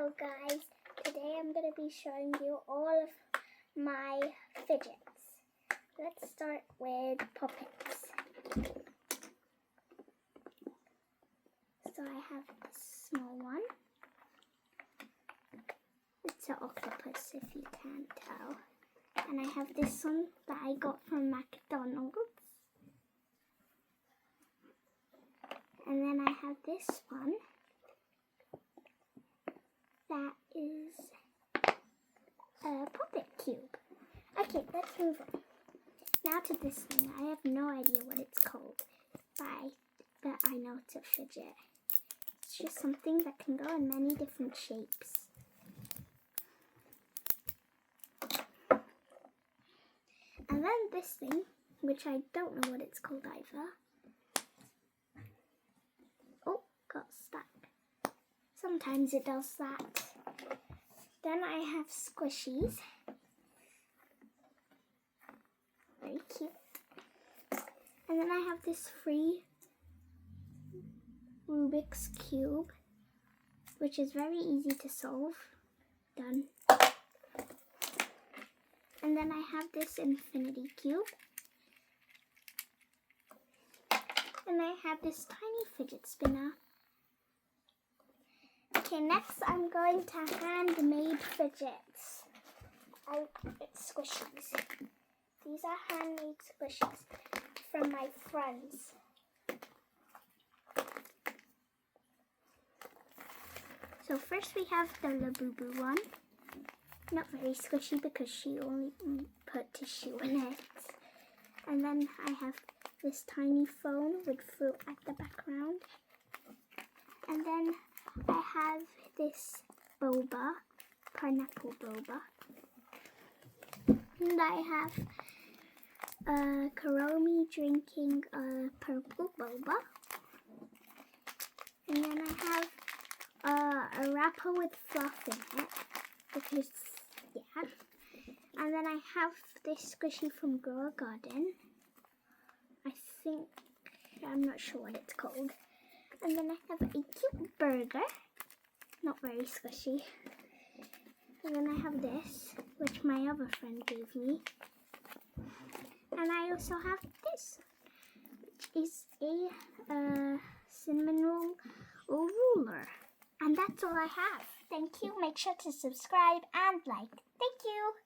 Hello guys, today I'm going to be showing you all of my fidgets. Let's start with puppets. So I have this small one. It's an octopus if you can't tell. And I have this one that I got from McDonald's. And then I have this one that is a puppet cube. Okay, let's move on. Now to this thing. I have no idea what it's called, but I know it's a fidget. It's just something that can go in many different shapes. And then this thing, which I don't know what it's called either. Oh, got stuck. Sometimes it does that. Then I have squishies. Very cute. And then I have this free Rubik's Cube, which is very easy to solve. Done. And then I have this infinity cube. And I have this tiny fidget spinner. Okay, next I'm going to handmade fidgets. It's squishies. These are handmade squishies from my friends. So first we have the Labubu one. Not very squishy because she only put tissue in it. And then I have this tiny phone with fruit at the background. And then I have this boba, pineapple boba. And I have Karomi drinking a purple boba. And then I have a wrapper with fluff in it, because, yeah. And then I have this squishy from Grow a Garden. I'm not sure what it's called. And then I have a cute burger, not very squishy. And then I have this, which my other friend gave me. And I also have this, which is a cinnamon roll ruler. And that's all I have. Thank you. Make sure to subscribe and like. Thank you.